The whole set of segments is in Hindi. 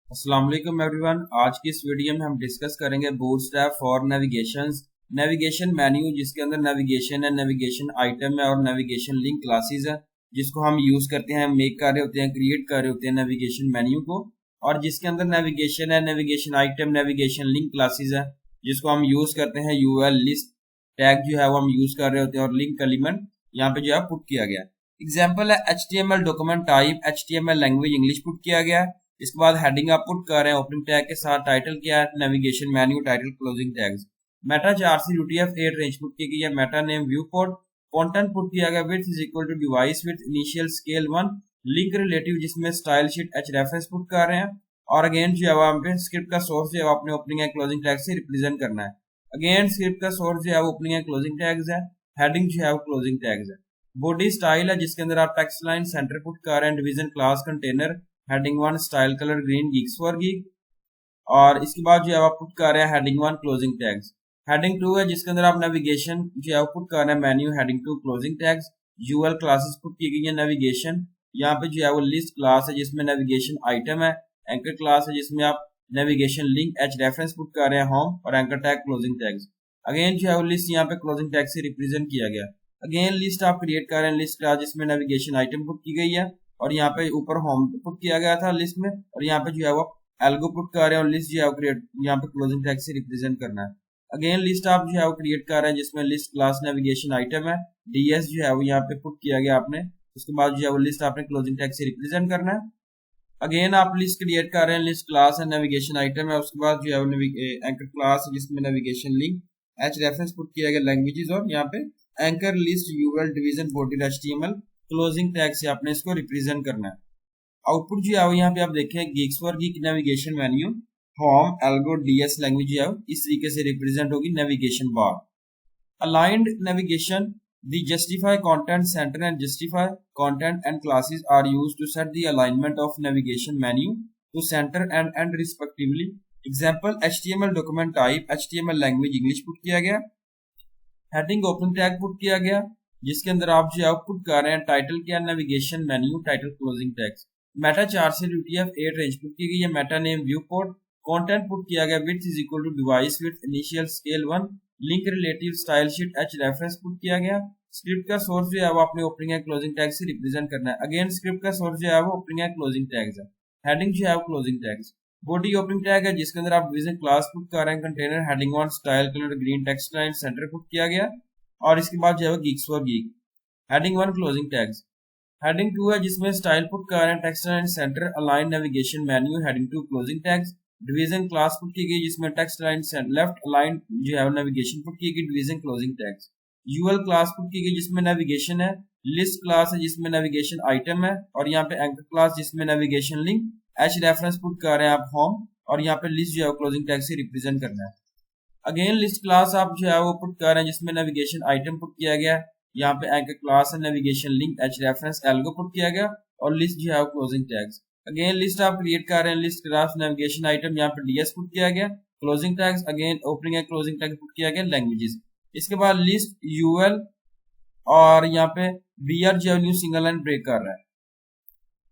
अस्सलाम वालेकुम एवरीवन। आज की इस वीडियो में हम डिस्कस करेंगे बूटस्ट्रैप फॉर नेविगेशन मेन्यू, जिसके अंदर नेविगेशन है, नेविगेशन आइटम है और नेविगेशन लिंक क्लासेस है, जिसको हम यूज करते हैं, मेक कर रहे होते हैं, क्रिएट कर रहे होते हैं नेविगेशन मेन्यू को। और जिसके अंदर नेविगेशन है, navigation item, navigation link classes है, जिसको हम यूज करते हैं यूएल लिस्ट टैग जो है वो हम यूज कर रहे होते हैं, और लिंक एलिमेंट यहाँ पे जो है पुट किया गया। एग्जाम्पल है HTML document type, HTML language English put किया गया। इसके बाद हेडिंग आप पुट कर रहे हैं ओपनिंग टैग के साथ, टाइटल क्या है, navigation menu title, closing tags. Meta 4 से UTF-8 रेंज पुट की गई है। Meta name view code, content put किया गया width is equal to device width initial scale 1, link relative जिसमें स्टाइल शीट रेफरेंस पुट कर रहे हैं। और अगेन जो है वहां पे स्क्रिप्ट का सोर्स जो है अपने ओपनिंग एंड क्लोजिंग टैग से रिप्रेजेंट करना है। अगेन स्क्रिप्ट का सोर्स जो है वो ओपनिंग एंड क्लोजिंग टैग्स है, हेडिंग जो है वो क्लोजिंग टैग्स है। बॉडी स्टाइल है जिसके अंदर आप टेक्स्ट लाइन सेंटर पुट कर रहे हैं, division class container, heading 1 style colour green Geeks for geek. और इसके बाद जो है आप पुट कर रहे हैं हेडिंग 1 क्लोजिंग टैग्स। हेडिंग 2 है जिसके अंदर आप नेविगेशन जो है पुट कर रहे हैं menu, heading 2 closing tags. UL classes put की गई है। नेविगेशन यहाँ पे जो है वो लिस्ट क्लास है जिसमें नेविगेशन आइटम है। एंकर क्लास है जिसमें आप नेविगेशन लिंक रेफरेंस पुट कर रहे हैं होम, और anchor tag closing tags. Again जो है वो लिस्ट यहाँ पे क्लोजिंग टैग से रिप्रेजेंट किया गया। अगेन लिस्ट आप क्रिएट कर रहे हैं, लिस्ट क्लास जिसमें नेविगेशन आइटम पुट की गई है, और यहाँ पे ऊपर होम पुट किया गया था लिस्ट में, और यहाँ पे जो है वो एल्गो पुट कर रहे हैं, और लिस्ट जो है क्रिएट यहाँ पे क्लोजिंग टैग से रिप्रेजेंट करना है। अगेन लिस्ट आप जो है वो क्रिएट कर रहे हैं जिसमें लिस्ट क्लास नेविगेशन आइटम है, डीएस जो है वो यहाँ पे पुट किया गया आपने। उसके बाद जो है वो लिस्ट आपने क्लोजिंग टैग से रिप्रेजेंट करना है। अगेन आप लिस्ट क्रिएट कर रहे हैं, लिस्ट क्लास है, नेविगेशन आइटम है। उसके बाद जो है वो एंकर क्लास है जिसमें नेविगेशन लिंक रेफरेंस पुट किया गया लैंग्वेजेस, और यहाँ पे anchor list UL division body HTML closing tag से आपने इसको रिप्रेजेंट करना है। आउटपुट जो है यहाँ पे आप देखें, Geeks for geek navigation menu, home, algo, DS language जो है इस तरीके से रिप्रेजेंट होगी navigation bar. Aligned navigation, the justify content center and justify content and classes are used to set the alignment of navigation menu to center and end respectively. Example HTML document type, HTML language English put किया गया। हेडिंग ओपन टैग पुट किया गया जिसके अंदर आप जो आउटपुट कर रहे हैं टाइटल क्या, navigation menu title closing tags. Meta 4 से UTF-8 रेंज पुट की गई है। Meta name view code, content put किया गया width is equal to device width initial scale 1, link relative style sheet reference put किया गया। स्क्रिप्ट का सोर्स जो है वो अपने ओपनिंग एंड क्लोजिंग टैग से रिप्रेजेंट करना है। अगेन स्क्रिप्ट का सोर्स जो है वो ओपनिंग एंड क्लोजिंग टैग्स है, हेडिंग जो है वो closing tags. Body opening tag है जिसके अंदर आप डिवीजन क्लास पुट कर रहे हैं, container, heading 1 style colour green text line centre put किया गया। और इसके बाद जो है Geeks for geek, heading 1 closing tags. Heading 2 है जिसमें स्टाइल पुट कर रहे हैं, text line centre align navigation menu, heading 2 closing tags. Division class put की गई जिसमें टेक्स्ट लाइन लेफ्ट अलाइन जो है नेविगेशन पुट की गई, division closing tags. UL class put की गई जिसमें नेविगेशन है। लिस्ट क्लास है जिसमें नेविगेशन आइटम है, और यहाँ पे एंकर क्लास जिसमें नेविगेशन लिंक रेफरेंस पुट कर रहे हैं आप होम, और यहाँ पे लिस्ट जो है क्लोजिंग टैग से रिप्रेजेंट करना है। अगेन लिस्ट क्लास आप जो है वो पुट कर रहे हैं जिसमें नेविगेशन आइटम पुट किया गया। यहाँ पे एंकर क्लास है, navigation link reference algo put किया गया, और लिस्ट जो है वो क्लोजिंग टैग्स। अगेन लिस्ट आप क्रिएट कर रहे हैं, लिस्ट क्लास नेविगेशन आइटम, यहाँ पे डीएस पुट किया गया, closing tags. Again opening and closing tag put किया गया लैंग्वेजेस। इसके बाद लिस्ट यूएल, और यहाँ पे बीआर जो न्यू सिंगल लाइन ब्रेक कर रहा है।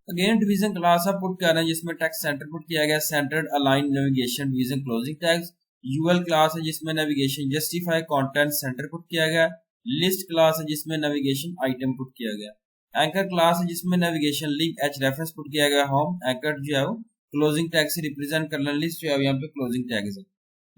अगेन डिवीजन क्लास आप पुट कर रहे हैं जिसमें टेक्स्ट सेंटर पुट किया गया, centered align navigation division closing tags. UL class है जिसमें navigation justify content center put किया गया। लिस्ट क्लास है जिसमें नेविगेशन आइटम पुट किया गया। एंकर क्लास है जिसमें नेविगेशन लिंक रेफरेंस पुट किया गया होम, एंकर जो है वो क्लोजिंग टैग से रिप्रेजेंट करना, लिस्ट जो है यहाँ पे क्लोजिंग टैग है।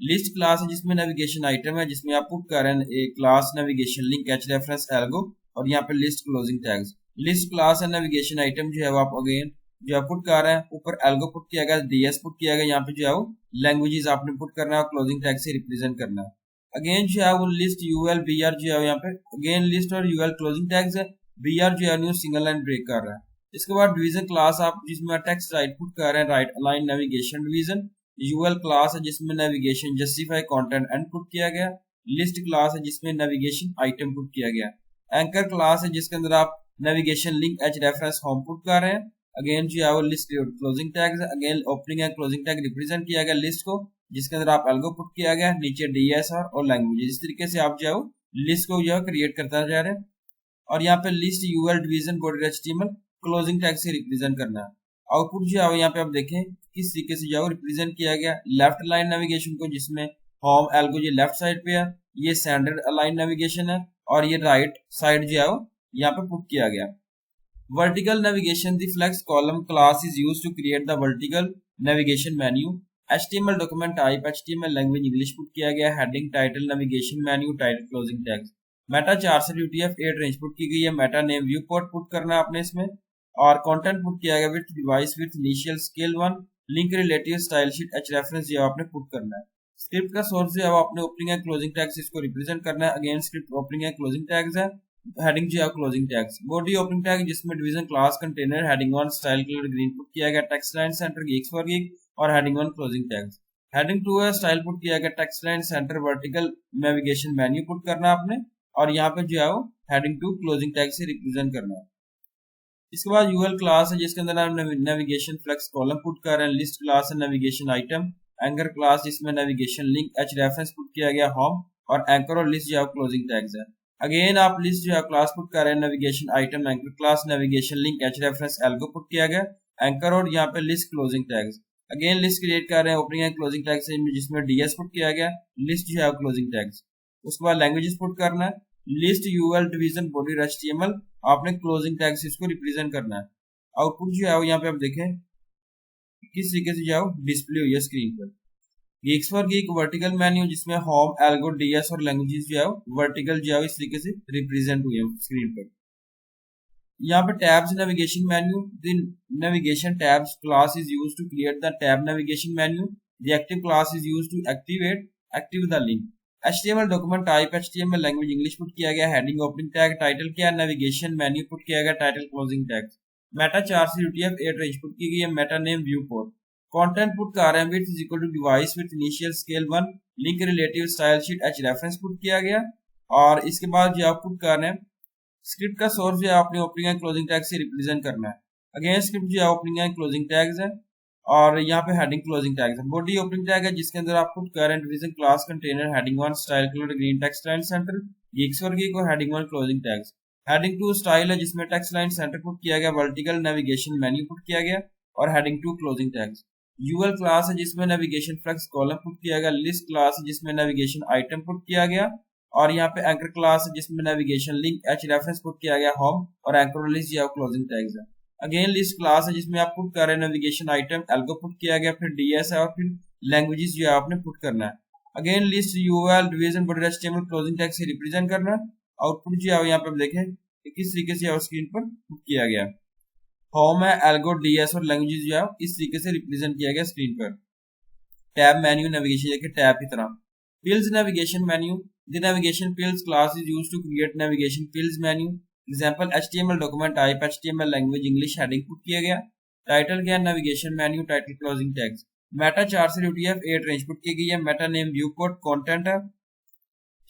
लिस्ट क्लास है जिसमें नेविगेशन आइटम है, जिसमें आप पुट कर रहे हैं एक class navigation link reference algo, और यहाँ पे list closing tags. List class है नेविगेशन आइटम जो है वो आप अगेन जो है पुट कर रहे हैं, ऊपर एल्गो पुट किया गया, डीएस पुट किया गया, यहाँ पे जो है वो लैंग्वेजेस आपने पुट करना है और क्लोजिंग टैग से रिप्रेजेंट करना है। अगेन जो है वो लिस्ट यूएल बीआर जो है यहाँ पे अगेन लिस्ट और यूएल क्लोजिंग टैग्स है। बीआर जो है न्यू सिंगल लाइन ब्रेक कर रहा है। इसके बाद डिवीजन क्लास आप जिसमें टेक्स्ट राइट पुट कर रहे हैं, right align navigation division. UL class है जिसमें navigation justify content end put किया गया। लिस्ट क्लास है जिसमें नेविगेशन आइटम पुट किया गया। एंकर क्लास है जिसके अंदर आप navigation link reference home put कर रहे हैं। अगेन जो है वो लिस्ट क्लोजिंग टैग है। Again opening and closing tag represent किया गया लिस्ट को, जिसके अंदर आप एल्गो पुट किया गया, नीचे डीएसआर और लैंग्वेज। इस तरीके से आप जो है लिस्ट को जो है क्रिएट करता जा रहे हैं। और यहाँ पे list UL division body HTML closing tag से रिप्रेजेंट करना है। आउटपुट जो है यहाँ पे आप देखें किस तरीके से जो रिप्रेजेंट किया गया। लेफ्ट लाइन नेविगेशन को जिसमें होम एल्गो ये लेफ्ट साइड पे है, ये स्टैंडर्ड अलाइन नेविगेशन है, और ये राइट साइड जो है यहाँ पे पुट किया गया। Vertical navigation the flex column class is used to create the vertical navigation menu. HTML document type HTML language English put किया गया। Heading title navigation menu title closing tags. Meta 4 से UTF-8 रेंज पुट की गई है। Meta name viewport put करना है आपने इसमें, और कंटेंट पुट किया गया with device with initial scale 1 link relative style sheet href जो आपने पुट करना है। स्क्रिप्ट का सोर्स जो है आपने ओपनिंग एंड क्लोजिंग टैग्स इसको रिप्रेजेंट करना है। Again script opening and closing tags है। हेडिंग जो है closing tags. Body opening tag जिसमें division class container heading 1 style colour green put किया गया। Text line centre geeks for geek और हेडिंग 1 क्लोजिंग टैग्स। हेडिंग 2 है स्टाइल पुट किया गया। Text line centre vertical navigation menu put करना आपने, और यहाँ पे जो है हेडिंग 2 क्लोजिंग टैग से रिप्रेजेंट करना है। इसके बाद यूएल क्लास है जिसके अंदर हम नेविगेशन फ्लेक्स कॉलम पुट कर रहे हैं। लिस्ट क्लास है नेविगेशन आइटम। एंकर क्लास जिसमें नेविगेशन लिंक href पुट किया गया होम, और एंकर और लिस्ट जो है क्लोजिंग टैग्स है। अगेन आप लिस्ट जो है क्लास पुट कर रहे हैं। Navigation item anchor class navigation link href algo put किया गया। एंकर और यहाँ पे list closing tags. Again list create कर रहे हैं ओपनिंग एंड क्लोजिंग टैग से जिसमें ds पुट किया गया। लिस्ट जो है क्लोजिंग टैग्स। उसके बाद लैंग्वेजेस पुट करना है। List UL division body HTML आपने क्लोजिंग टैग से इसको रिप्रेजेंट करना है। आउटपुट जो है यहाँ पे आप देखें किस तरीके से जो डिस्प्ले हुई है स्क्रीन पर। geeks for geek vertical menu जिसमें होम एल्गो ds और लैंग्वेजेस जो है वर्टिकल जो है इस तरीके से रिप्रेजेंट हुई है स्क्रीन पर। यहाँ पे tabs navigation menu. The navigation tabs class is used to create the tab navigation menu. The active class is used to active the link. HTML document type HTML language English put किया गया। हेडिंग ओपनिंग टैग टाइटल क्या नेविगेशन मेन्यू पुट किया गया। Title closing tag. मेटा 4 से UTF-8 रेंज पुट की गई है। Meta name viewport. Content put कर रहे हैं with is equal to device with initial scale 1 link relative style sheet href put किया गया। और इसके बाद जो आप पुट कर रहे हैं स्क्रिप्ट का सोर्स जो है आपने ओपनिंग एंड क्लोजिंग टैग से रिप्रेजेंट करना है। अगेन स्क्रिप्ट जो है ओपनिंग एंड क्लोजिंग टैग्स है, और यहाँ पे हेडिंग क्लोजिंग टैग्स है। बॉडी ओपनिंग टैग है जिसके अंदर आप पुट कर रहे हैं division class container heading 1 style colour green text line centre geeks for geek और heading 1 closing tags. Heading 2 style है जिसमें टेक्स्ट लाइन सेंटर पुट किया गया। वर्टिकल नेविगेशन मेन्यू पुट किया गया, और heading 2 closing tags. UL class है जिसमें नेविगेशन फ्लेक्स कॉलम पुट किया गया। लिस्ट क्लास है जिसमें नेविगेशन आइटम पुट किया गया, और यहाँ पे एंकर क्लास है जिसमें नेविगेशन लिंक href पुट किया गया होम, और एंकर और लिस्ट क्लोजिंग टैग्स है। अगेन लिस्ट क्लास है जिसमें आप पुट कर रहे हैं नेविगेशन आइटम एल्गो पुट किया गया, फिर ds है, और फिर लैंग्वेजेस जो है आपने पुट करना है। Again list UL division body HTML closing tag से रिप्रेजेंट करना है। आउटपुट जो है यहाँ पे देखें कि किस तरीके से स्क्रीन पर पुट किया गया। होम है एल्गो ds और लैंग्वेजेस जो है इस तरीके से रिप्रेजेंट किया गया स्क्रीन पर। टैब मेन्यू नेविगेशन के टैब की तरह। Fills navigation menu. The navigation fills class is used to create navigation fills menu. Example HTML document type HTML language English heading put किया गया। टाइटल क्या navigation menu title closing tags. Meta 4 से UTF-8 रेंज पुट की गई है। Meta name viewport content है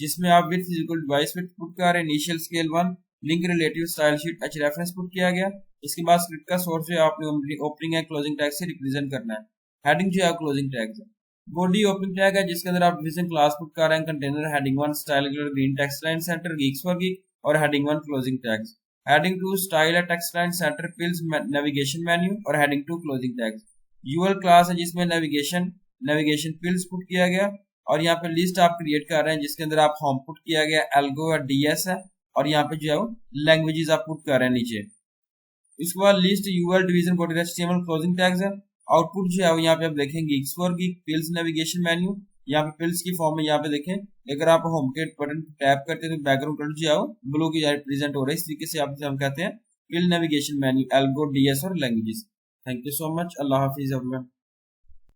जिसमें आप width equal device width put कर रहे हैं। Initial scale 1 link relative style sheet href put किया गया। इसके बाद स्क्रिप्ट का सोर्स है आपने ओपनिंग एंड क्लोजिंग टैग से रिप्रेजेंट करना है। हेडिंग जो है क्लोजिंग टैग्स है। बॉडी ओपनिंग टैग है जिसके अंदर आप डिवीजन क्लास पुट कर रहे हैं container heading 1 style colour green text line centre geeks for geek और heading 1 closing tags. Heading 2 style है text line centre fills navigation menu और heading 2 closing tags. UL class है जिसमें नेविगेशन फिल्स पुट किया गया, और यहाँ पे लिस्ट आप क्रिएट कर रहे हैं जिसके अंदर आप होम पुट किया गया, एल्गो और ds है, और यहाँ पे जो है लैंग्वेजेस आप पुट कर रहे हैं नीचे। इसके बाद list UL division body HTML closing tags है। आउटपुट जो है यहाँ पे आप देखेंगे geeks for geek fills navigation menu. यहाँ पे फिल्स की फॉर्म में यहाँ पे देखें, अगर आप होम के बटन टैप करते हैं तो बैकग्राउंड कलर जो है ब्लू की रिप्रेजेंट हो रहा है। इस तरीके से हम कहते हैं fill navigation menu algo ds और languages. Thank you so much. अल्लाह हाफिज।